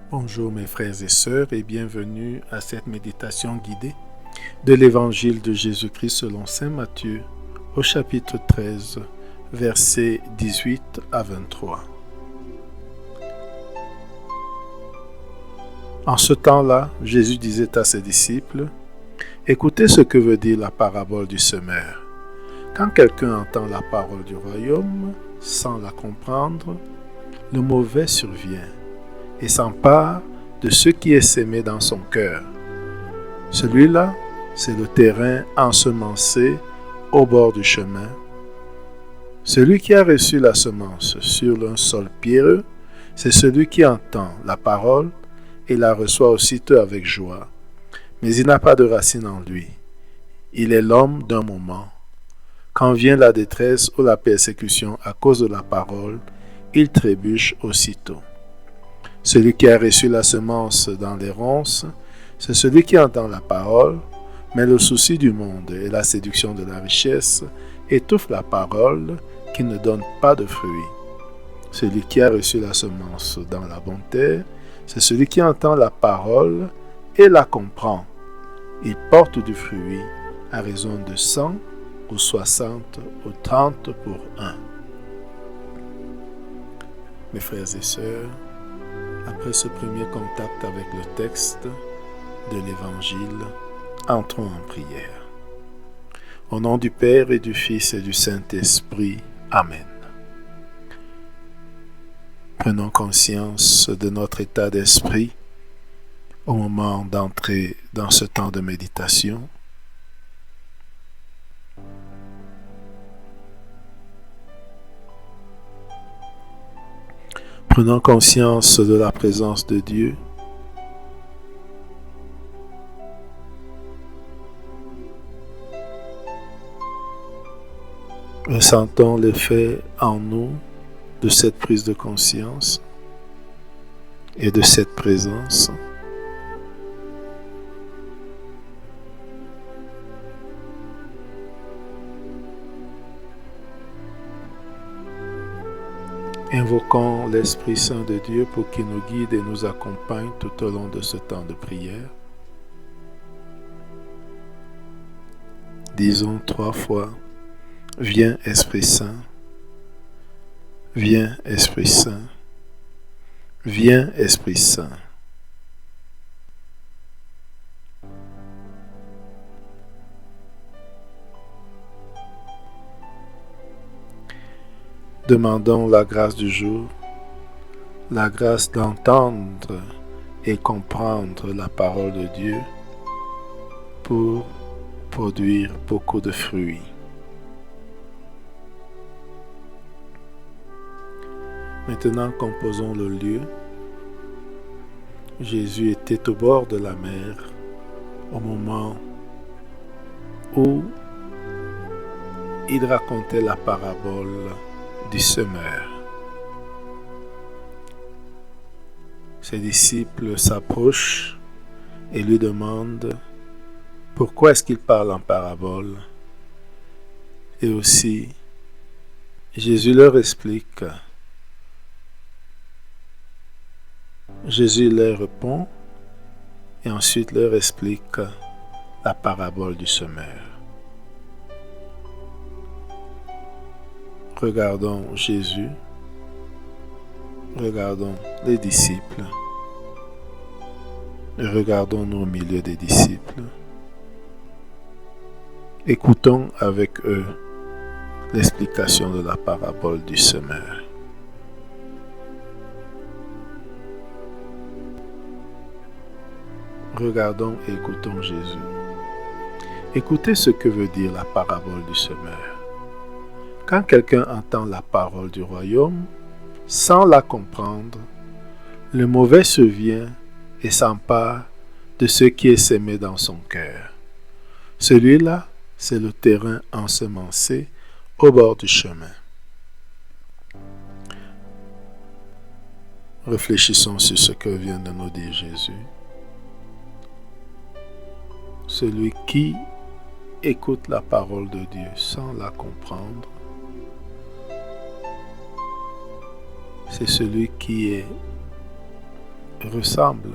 Bonjour mes frères et sœurs et bienvenue à cette méditation guidée de l'Évangile de Jésus-Christ selon Saint Matthieu au chapitre 13, versets 18 à 23. En ce temps-là, Jésus disait à ses disciples, « Écoutez ce que veut dire la parabole du semeur. Quand quelqu'un entend la parole du royaume sans la comprendre, le mauvais survient et s'empare de ce qui est sémé dans son cœur. Celui-là, c'est le terrain ensemencé au bord du chemin. Celui qui a reçu la semence sur un sol pierreux, c'est celui qui entend la parole et la reçoit aussitôt avec joie. Mais il n'a pas de racine en lui. Il est l'homme d'un moment. Quand vient la détresse ou la persécution à cause de la parole, il trébuche aussitôt. Celui qui a reçu la semence dans les ronces, c'est celui qui entend la parole, mais le souci du monde et la séduction de la richesse étouffent la parole qui ne donne pas de fruits. Celui qui a reçu la semence dans la bonne terre, c'est celui qui entend la parole et la comprend. Il porte du fruit à raison de 100 ou 60 ou 30 pour un. Mes frères et sœurs, après ce premier contact avec le texte de l'Évangile, entrons en prière. Au nom du Père et du Fils et du Saint-Esprit. Amen. Prenons conscience de notre état d'esprit au moment d'entrer dans ce temps de méditation. Prenons conscience de la présence de Dieu. Ressentons l'effet en nous de cette prise de conscience et de cette présence. Invoquons l'Esprit Saint de Dieu pour qu'il nous guide et nous accompagne tout au long de ce temps de prière. Disons 3 fois, « Viens Esprit Saint, viens Esprit Saint, viens Esprit Saint. » Demandons la grâce du jour, la grâce d'entendre et comprendre la parole de Dieu pour produire beaucoup de fruits. Maintenant, composons le lieu. Jésus était au bord de la mer au moment où il racontait la parabole du semeur. Ses disciples s'approchent et lui demandent pourquoi est-ce qu'il parle en parabole. Et aussi, Jésus leur explique. Jésus leur répond et ensuite leur explique la parabole du semeur. Regardons Jésus, regardons les disciples, et regardons-nous au milieu des disciples. Écoutons avec eux l'explication de la parabole du semeur. Regardons et écoutons Jésus. Écoutez ce que veut dire la parabole du semeur. Quand quelqu'un entend la parole du royaume, sans la comprendre, le mauvais survient et s'empare de ce qui est sémé dans son cœur. Celui-là, c'est le terrain ensemencé au bord du chemin. Réfléchissons sur ce que vient de nous dire Jésus. Celui qui écoute la parole de Dieu sans la comprendre, c'est celui qui est ressemble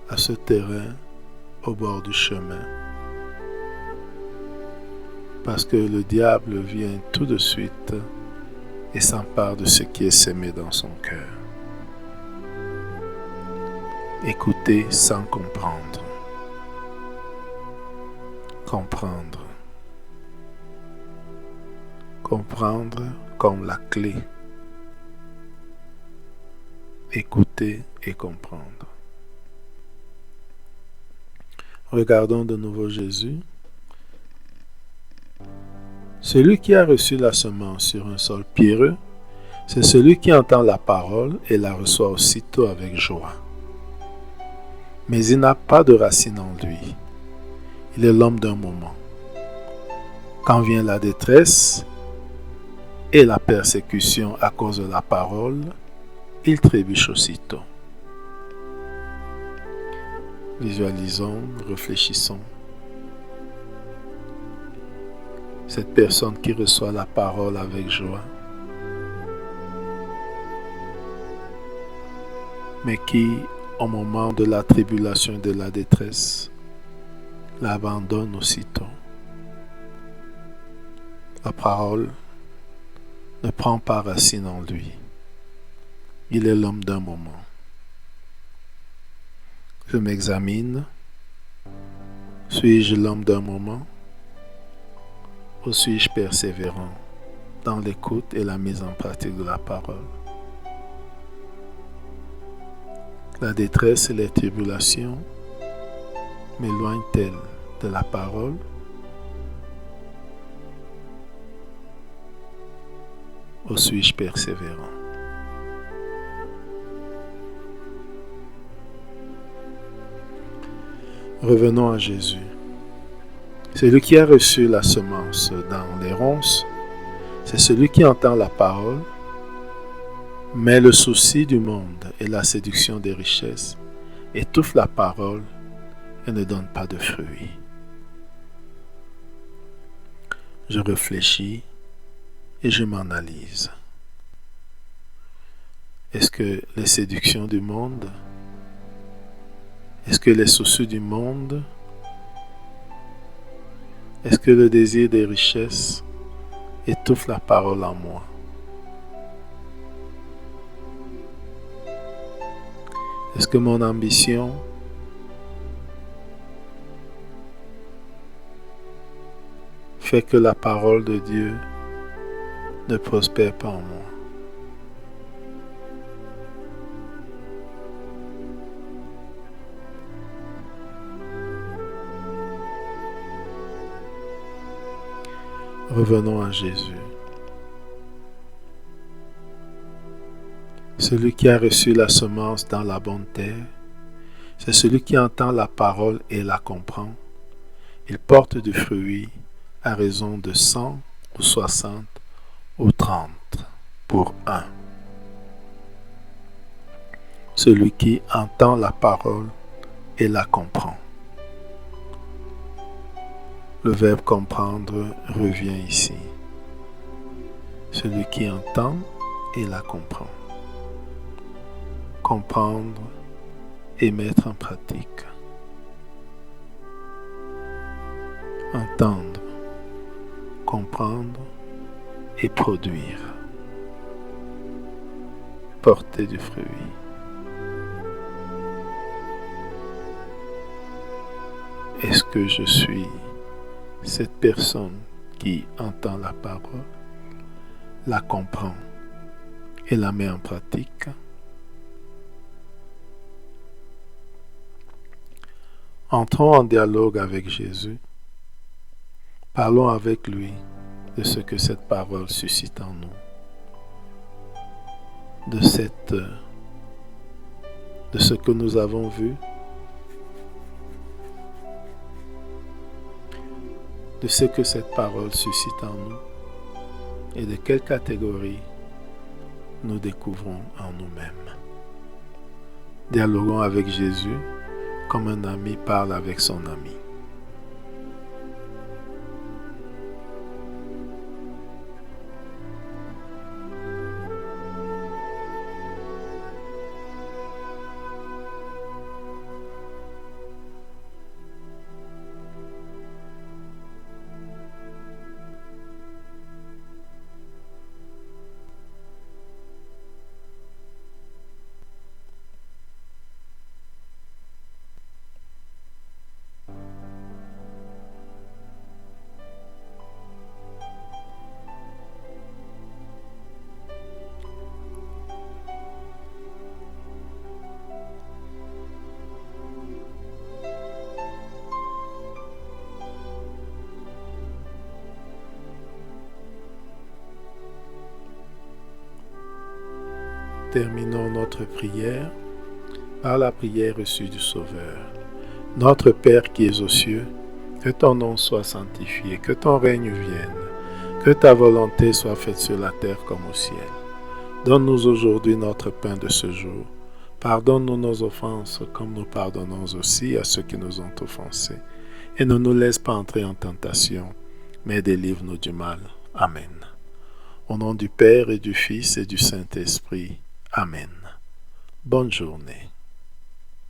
à ce terrain au bord du chemin, parce que le diable vient tout de suite et s'empare de ce qui est semé dans son cœur. Écouter sans comprendre. Comprendre. Comprendre comme la clé. Écouter et comprendre. Regardons de nouveau Jésus. Celui qui a reçu la semence sur un sol pierreux, c'est celui qui entend la parole et la reçoit aussitôt avec joie. Mais il n'a pas de racine en lui. Il est l'homme d'un moment. Quand vient la détresse et la persécution à cause de la parole, il trébuche aussitôt. Visualisons, réfléchissons. Cette personne qui reçoit la parole avec joie, mais qui, au moment de la tribulation et de la détresse, l'abandonne aussitôt. La parole ne prend pas racine en lui. Il est l'homme d'un moment. Je m'examine. Suis-je l'homme d'un moment? Ou suis-je persévérant dans l'écoute et la mise en pratique de la parole? La détresse et les tribulations m'éloignent-elles de la parole? Ou suis-je persévérant? Revenons à Jésus. Celui qui a reçu la semence dans les ronces, c'est celui qui entend la parole, mais le souci du monde et la séduction des richesses étouffent la parole et ne donnent pas de fruits. Je réfléchis et je m'analyse. Est-ce que les séductions du monde, est-ce que les soucis du monde, est-ce que le désir des richesses étouffe la parole en moi? Est-ce que mon ambition fait que la parole de Dieu ne prospère pas en moi? Revenons à Jésus. Celui qui a reçu la semence dans la bonne terre, c'est celui qui entend la parole et la comprend. Il porte du fruit à raison de 100 ou 60 ou 30 pour un. Celui qui entend la parole et la comprend. Le verbe comprendre revient ici. Celui qui entend et la comprend. Comprendre et mettre en pratique. Entendre, comprendre et produire. Porter du fruit. Est-ce que je suis cette personne qui entend la parole, la comprend et la met en pratique? Entrons en dialogue avec Jésus. Parlons avec lui de ce que cette parole suscite en nous, de ce que nous avons vu, de ce que cette parole suscite en nous et de quelle catégorie nous découvrons en nous-mêmes. Dialoguons avec Jésus comme un ami parle avec son ami. terminons notre prière par la prière reçue du Sauveur. Notre Père qui es aux cieux, que ton nom soit sanctifié, que ton règne vienne, que ta volonté soit faite sur la terre comme au ciel. Donne-nous aujourd'hui notre pain de ce jour. Pardonne-nous nos offenses comme nous pardonnons aussi à ceux qui nous ont offensés. Et ne nous laisse pas entrer en tentation, mais délivre-nous du mal. Amen. Au nom du Père et du Fils et du Saint-Esprit. Amen. Bonne journée.